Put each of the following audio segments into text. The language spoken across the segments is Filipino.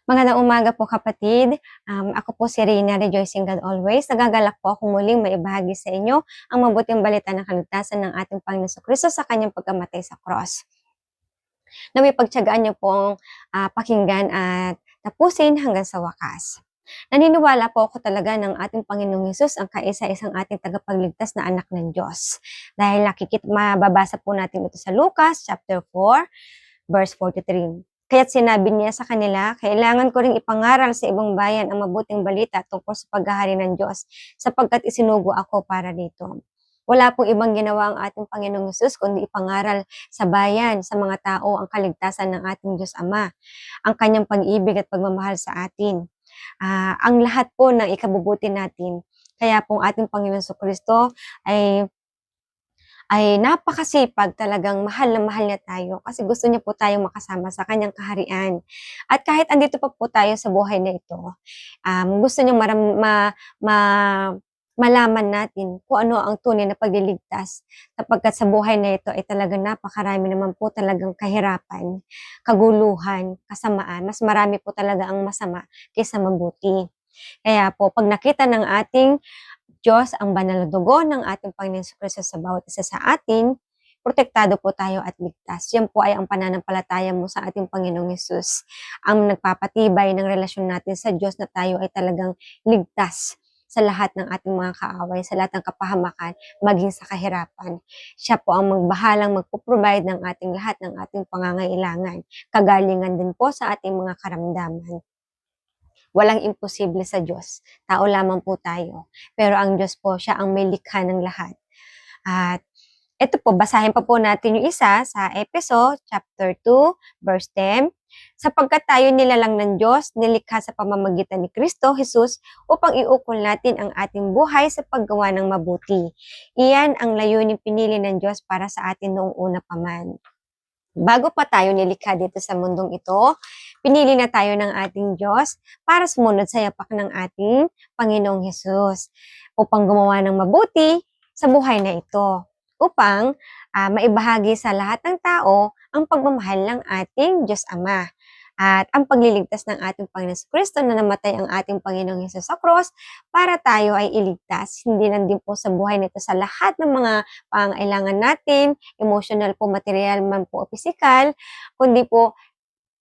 Magandang umaga po kapatid. Ako po si Reyna, rejoicing God always. Nagagalak po ako muling maibahagi sa inyo ang mabuting balita ng kaligtasan ng ating Panginoon Kristo sa kanyang pagkamatay sa cross. Naway pagtiyagaan niyo pong pakinggan at tapusin hanggang sa wakas. Naniniwala po ako talaga ng ating Panginoong Hesus ang kaisa-isang ating tagapagligtas na anak ng Diyos. Dahil mababasa po natin ito sa Lucas chapter 4, verse 43. Kaya't sinabi niya sa kanila, kailangan ko ring ipangaral sa ibang bayan ang mabuting balita tungkol sa paghahari ng Diyos, sapagkat isinugo ako para dito. Wala pong ibang ginawa ang ating Panginoong Hesus kundi ipangaral sa bayan, sa mga tao ang kaligtasan ng ating Diyos Ama, ang kanyang pag-ibig at pagmamahal sa atin. Ang lahat po ng ikabubuti natin. Kaya pong ating Panginoon Kristo ay napakasipag, talagang mahal na mahal niya tayo kasi gusto niya po tayong makasama sa kanyang kaharian. At kahit andito pa po tayo sa buhay na ito, gusto niyang malaman natin kung ano ang tunay na pagliligtas, sapagkat sa buhay na ito ay talagang napakarami naman po talagang kahirapan, kaguluhan, kasamaan. Mas marami po talaga ang masama kaysa mabuti. Kaya po, pag nakita ng ating Diyos ang banal na dugo ng ating Panginoon Kristo sa bawat isa sa atin, protektado po tayo at ligtas. Yan po ay ang pananampalataya mo sa ating Panginoong Hesus. Ang nagpapatibay ng relasyon natin sa Diyos na tayo ay talagang ligtas sa lahat ng ating mga kaaway, sa lahat ng kapahamakan, maging sa kahirapan. Siya po ang magbahalang magpo-provide ng ating lahat ng ating pangangailangan. Kagalingan din po sa ating mga karamdaman. Walang imposible sa Diyos. Tao lamang po tayo. Pero ang Diyos po, siya ang may likha ng lahat. At ito po, basahin pa po natin yung isa sa Efeso chapter 2, verse 10. Sapagkat tayo nilalang ng Diyos, nilikha sa pamamagitan ni Kristo Jesus upang iukol natin ang ating buhay sa paggawa ng mabuti. Iyan ang layuning pinili ng Diyos para sa atin noong una pa man. Bago pa tayo nilikha dito sa mundong ito, pinili na tayo ng ating Diyos para sumunod sa yapak ng ating Panginoong Hesus upang gumawa ng mabuti sa buhay na ito, upang maibahagi sa lahat ng tao ang pagmamahal ng ating Diyos Ama at ang pagliligtas ng ating Panginoon Kristo na namatay ang ating Panginoong Hesus sa cross para tayo ay iligtas. Hindi lang din po sa buhay nito, sa lahat ng mga pangailangan natin, emotional po, material man po o physical, kundi po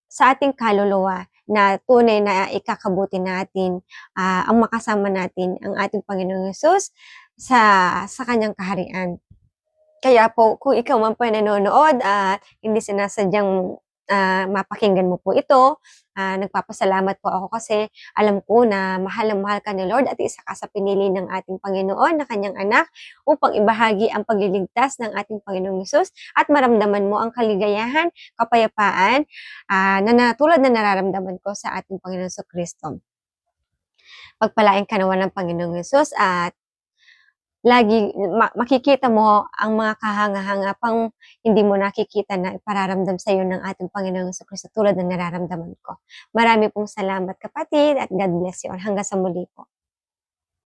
sa ating kaluluwa na tunay na ikakabuti natin, ang makasama natin ang ating Panginoong Hesus sa kanyang kaharian. Kaya po, kung ikaw man po ay nanonood at hindi sinasadyang mapakinggan mo po ito, nagpapasalamat po ako kasi alam ko na mahal ka ni Lord at isa ka sa pinili ng ating Panginoon na kanyang anak upang ibahagi ang pagliligtas ng ating Panginoong Hesus at maramdaman mo ang kaligayahan, kapayapaan na tulad na nararamdaman ko sa ating Panginoon Kristo. Pagpalain ka naman ng Panginoong Hesus at makikita mo ang mga kahanga-hanga pang hindi mo nakikita na ipararamdam sa iyo ng ating Panginoong Kristo tulad ng nararamdaman ko. Marami pong salamat kapatid at God bless you all. Hanggang sa muli po.